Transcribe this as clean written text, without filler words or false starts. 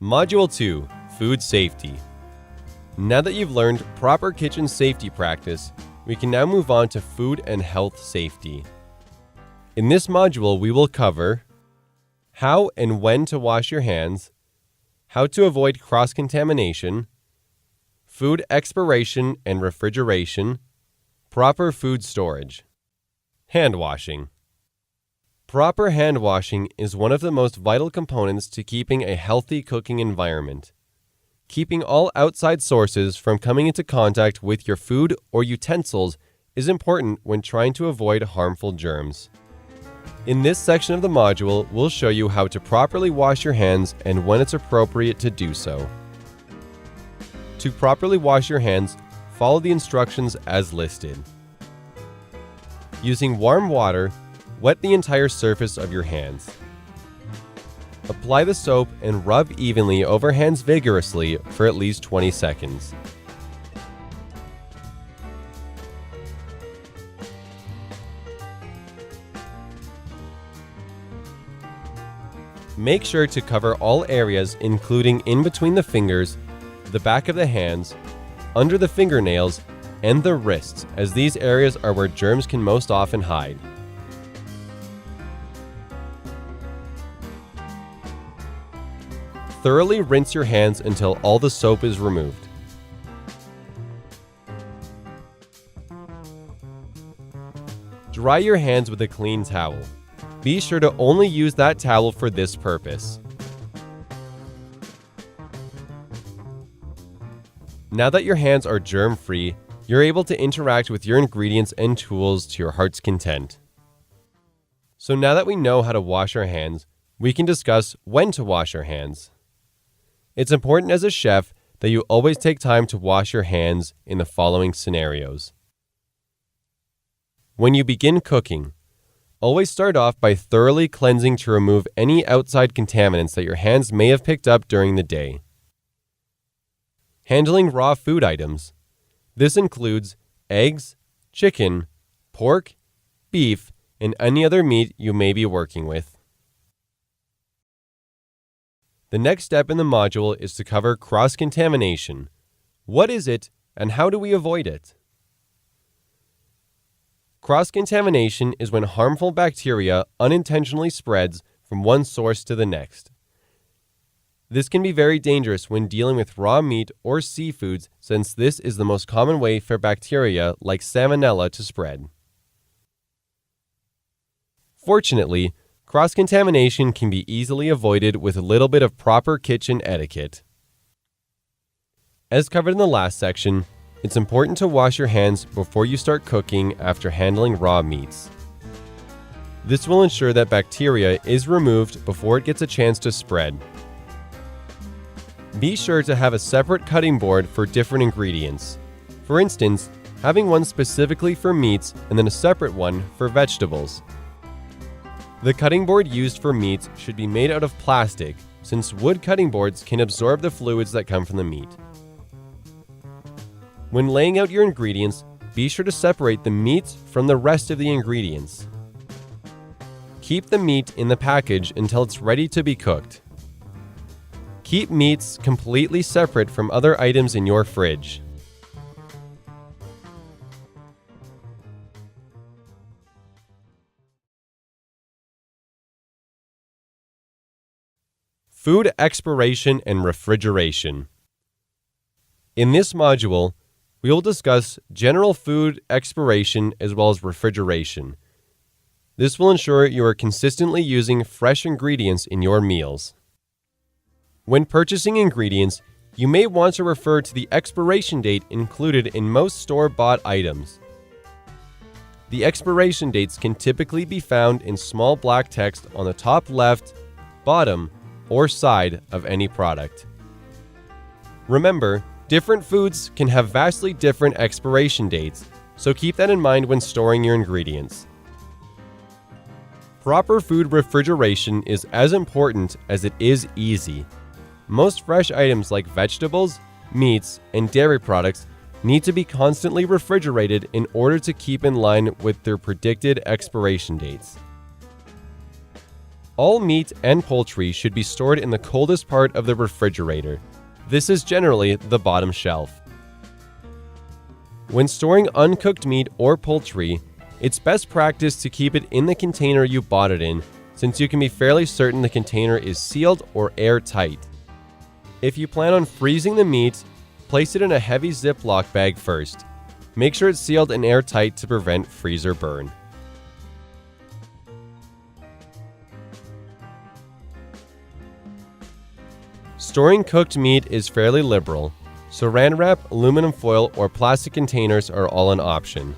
Module 2, Food Safety. Now that you've learned proper kitchen safety practice, we can now move on to food and health safety. In this module, we will cover how and when to wash your hands, how to avoid cross-contamination, food expiration and refrigeration, proper food storage. Hand washing. Proper hand washing is one of the most vital components to keeping a healthy cooking environment. Keeping all outside sources from coming into contact with your food or utensils is important when trying to avoid harmful germs. In this section of the module, we'll show you how to properly wash your hands and when it's appropriate to do so. To properly wash your hands, follow the instructions as listed. Using warm water, wet the entire surface of your hands. Apply the soap and rub evenly over hands vigorously for at least 20 seconds. Make sure to cover all areas, including in between the fingers, the back of the hands, under the fingernails, and the wrists, as these areas are where germs can most often hide. Thoroughly rinse your hands until all the soap is removed. Dry your hands with a clean towel. Be sure to only use that towel for this purpose. Now that your hands are germ-free, you're able to interact with your ingredients and tools to your heart's content. So now that we know how to wash our hands, we can discuss when to wash our hands. It's important as a chef that you always take time to wash your hands in the following scenarios. When you begin cooking, always start off by thoroughly cleansing to remove any outside contaminants that your hands may have picked up during the day. Handling raw food items. This includes eggs, chicken, pork, beef, and any other meat you may be working with. The next step in the module is to cover cross-contamination. What is it, and how do we avoid it? Cross-contamination is when harmful bacteria unintentionally spreads from one source to the next. This can be very dangerous when dealing with raw meat or seafoods, since this is the most common way for bacteria like salmonella to spread. Fortunately, cross-contamination can be easily avoided with a little bit of proper kitchen etiquette. As covered in the last section, it's important to wash your hands before you start cooking after handling raw meats. This will ensure that bacteria is removed before it gets a chance to spread. Be sure to have a separate cutting board for different ingredients. For instance, having one specifically for meats and then a separate one for vegetables. The cutting board used for meats should be made out of plastic, since wood cutting boards can absorb the fluids that come from the meat. When laying out your ingredients, be sure to separate the meats from the rest of the ingredients. Keep the meat in the package until it's ready to be cooked. Keep meats completely separate from other items in your fridge. Food expiration and refrigeration. In this module, we will discuss general food expiration as well as refrigeration. This will ensure you are consistently using fresh ingredients in your meals. When purchasing ingredients, you may want to refer to the expiration date included in most store-bought items. The expiration dates can typically be found in small black text on the top left, bottom, or side of any product. Remember, different foods can have vastly different expiration dates, so keep that in mind when storing your ingredients. Proper food refrigeration is as important as it is easy. Most fresh items like vegetables, meats, and dairy products need to be constantly refrigerated in order to keep in line with their predicted expiration dates. All meat and poultry should be stored in the coldest part of the refrigerator. This is generally the bottom shelf. When storing uncooked meat or poultry, it's best practice to keep it in the container you bought it in, since you can be fairly certain the container is sealed or airtight. If you plan on freezing the meat, place it in a heavy Ziploc bag first. Make sure it's sealed and airtight to prevent freezer burn. Storing cooked meat is fairly liberal. Saran wrap, aluminum foil, or plastic containers are all an option.